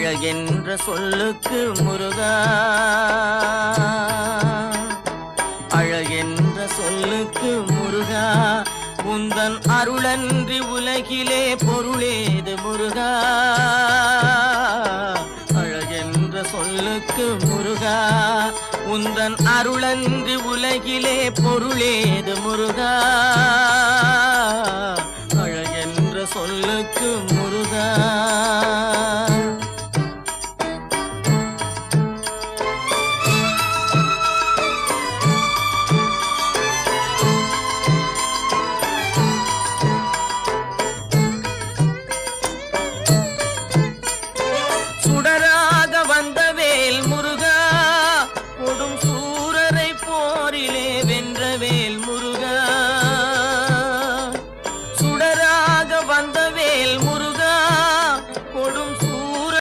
அழகென்ற சொல்லுக்கு முருகா, அழகென்ற சொல்லுக்கு முருகா, உந்தன் அருளன்றி உலகிலே பொருளேது முருகா. அழகென்ற சொல்லுக்கு முருகா, உந்தன் அருளன்றி உலகிலே பொருளேது முருகா.